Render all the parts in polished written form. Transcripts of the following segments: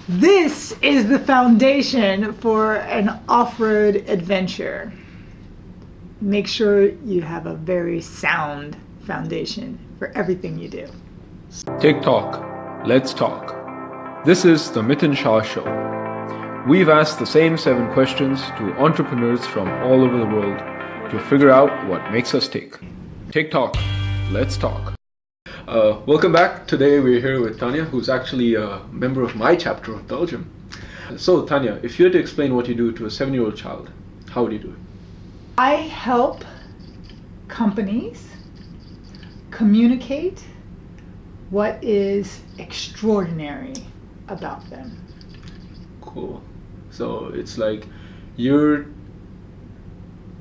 This is the foundation for an off-road adventure. Make sure you have a very sound foundation for everything you do. TikTok, let's talk. This is the Miten Shah Show. We've asked the same 7 questions to entrepreneurs from all over the world to figure out what makes us tick. TikTok, let's talk. Welcome back. Today we're here with Taunya, who's actually a member of my chapter of Belgium. So Taunya, if you had to explain what you do to a 7-year-old child, how would you do it? I help companies communicate what is extraordinary about them. Cool. So it's like you're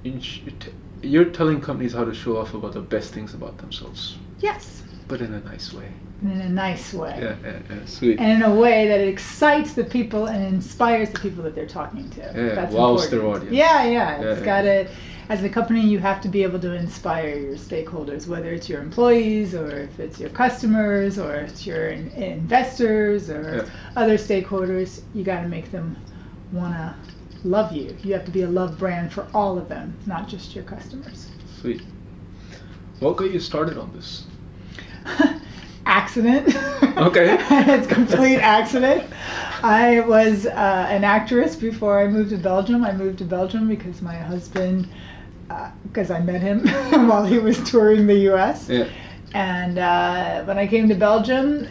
telling companies how to show off about the best things about themselves. Yes. But in a nice way. In a nice way. Yeah, sweet. And in a way that excites the people and inspires the people that they're talking to. Yeah, That's wows important. their audience. Yeah. It's gotta, as a company, you have to be able to inspire your stakeholders, whether it's your employees or if it's your customers or it's your investors or other stakeholders. You gotta make them wanna love you. You have to be a love brand for all of them, not just your customers. Sweet. What got you started on this? Accident. Okay. It's complete accident. I was an actress before I moved to Belgium. I moved to Belgium because my husband, because I met him while he was touring the US. Yeah. And when I came to Belgium,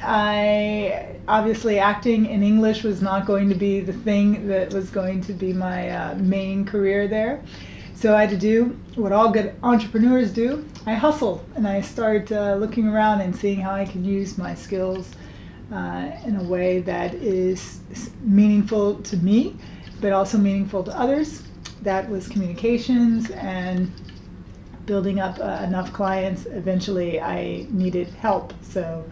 obviously acting in English was not going to be the thing that was going to be my main career there. So I had to do what all good entrepreneurs do. I hustled and I started looking around and seeing how I could use my skills in a way that is meaningful to me, but also meaningful to others. That was communications and building up enough clients. Eventually I needed help, so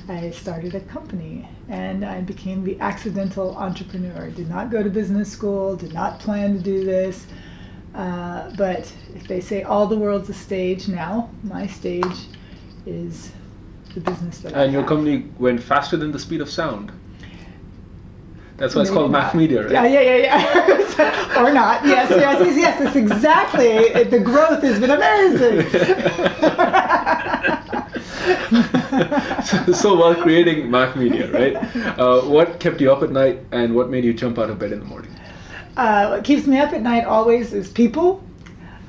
I started a company and I became the accidental entrepreneur. Did not go to business school, did not plan to do this. But if they say all the world's a stage now, my stage is the business that I have. And your company went faster than the speed of sound. That's why it's called Mach Media, right? Yeah. Or not. Yes. That's exactly. The growth has been amazing. So while creating Mach Media, right? What kept you up at night and what made you jump out of bed in the morning? What keeps me up at night always is people.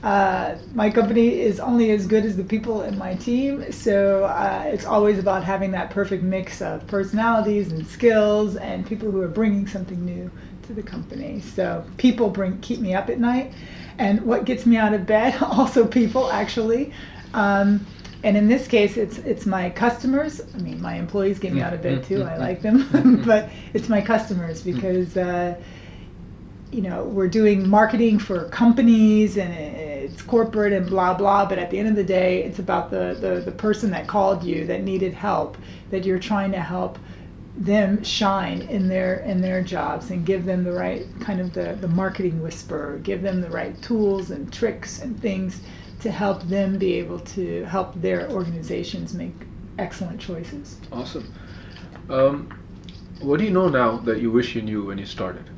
My company is only as good as the people in my team, so it's always about having that perfect mix of personalities and skills and people who are bringing something new to the company. So people keep me up at night, and what gets me out of bed, also people actually. And in this case, it's my customers. I mean, my employees get me out of bed too. I like them, but it's my customers because we're doing marketing for companies and it's corporate and blah blah, but at the end of the day it's about the person that called you that needed help, that you're trying to help them shine in their jobs and give them the right kind of the marketing whisper, give them the right tools and tricks and things to help them be able to help their organizations make excellent choices. Awesome. What do you know now that you wish you knew when you started?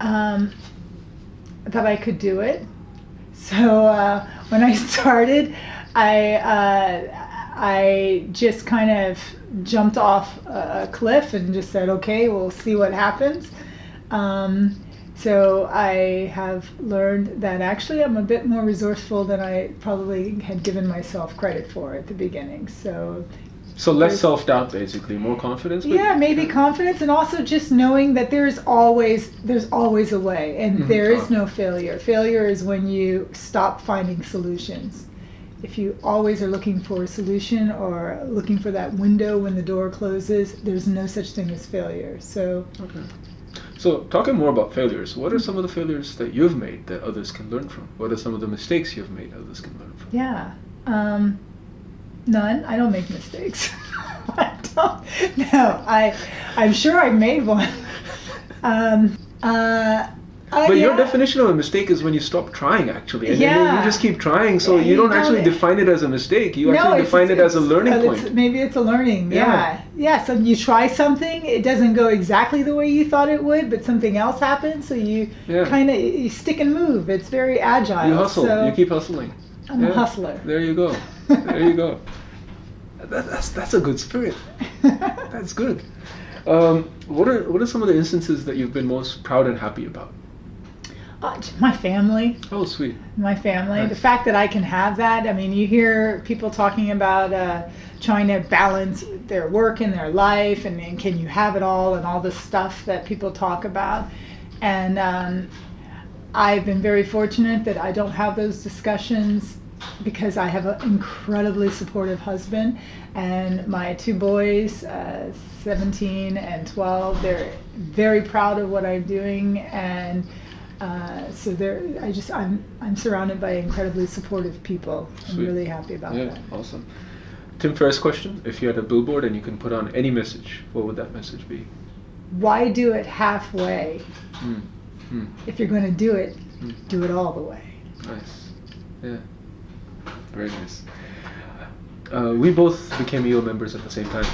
That I could do it. So when I started, I just kind of jumped off a cliff and just said, okay, we'll see what happens. So I have learned that actually I'm a bit more resourceful than I probably had given myself credit for at the beginning. So less self-doubt, basically, more confidence? Yeah, maybe confidence, and also just knowing that there's always a way, and there is no failure. Failure is when you stop finding solutions. If you always are looking for a solution or looking for that window when the door closes, there's no such thing as failure. So talking more about failures, what are some of the failures that you've made that others can learn from? What are some of the mistakes you've made others can learn from? Yeah. None. I don't make mistakes. I don't. No, I'm sure I made one. But your Yeah. definition of a mistake is when you stop trying, actually. And then Yeah. you just keep trying, so Yeah, you you don't actually don't- define it as a mistake. You No, actually it's- define it as a it's- learning it's- point. Maybe it's a learning. Yeah. Yeah. So you try something, it doesn't go exactly the way you thought it would, but something else happens, so you Yeah. kind of you stick and move. It's very agile. You hustle. So You keep hustling. I'm a hustler. There you go. There you go. That's a good spirit. That's good. What are some of the instances that you've been most proud and happy about? My family. Oh, sweet. My family. Nice. The fact that I can have that. I mean, you hear people talking about trying to balance their work and their life, and can you have it all, and all the stuff that people talk about. And I've been very fortunate that I don't have those discussions because I have an incredibly supportive husband, and my two boys, 17 and 12, they're very proud of what I'm doing, and so I'm surrounded by incredibly supportive people. I'm Sweet. really happy about Yeah, that. awesome. Tim, first question. If you had a billboard and you can put on any message, what would that message be? Why do it halfway? If you're going to do it, do it all the way. Nice. Yeah. Very nice. We both became EO members at the same time.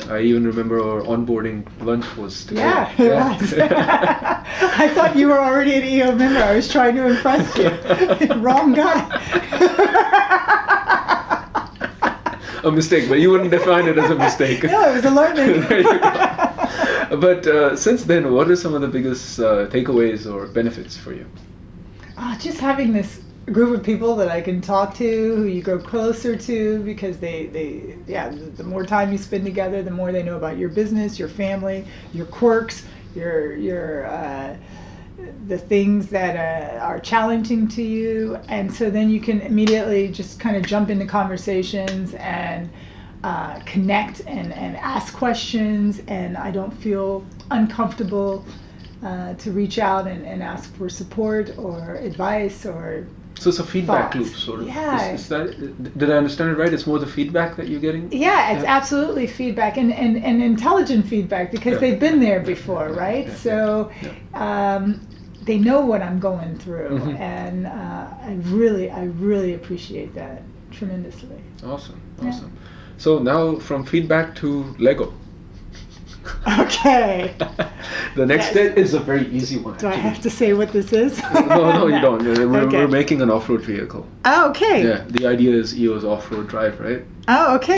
I even remember our onboarding lunch was together. Yeah, it was. I thought you were already an EO member. I was trying to impress you. Wrong guy. A mistake, but you wouldn't define it as a mistake. No, it was a learning. There you go. But since then, what are some of the biggest takeaways or benefits for you? Just having this group of people that I can talk to, who you grow closer to, because the more time you spend together, the more they know about your business, your family, your quirks, the things that are challenging to you, and so then you can immediately just kind of jump into conversations and connect and ask questions, and I don't feel uncomfortable to reach out and ask for support or advice or So it's a feedback thoughts. loop, sort of. Yeah. Is that, did I understand it right? It's more the feedback that you're getting? Yeah, it's absolutely feedback and intelligent feedback, because Yeah. they've been there before, right? Yeah. So they know what I'm going through, and I really appreciate that tremendously. Awesome, Yeah. awesome. So now from feedback to Lego. Okay. The next Yes. step is a very easy one. Do I actually. have to say what this is? No, you don't. We're Okay. making an off-road vehicle. Oh, okay. Yeah, the idea is EO's off-road drive, right? Oh, okay.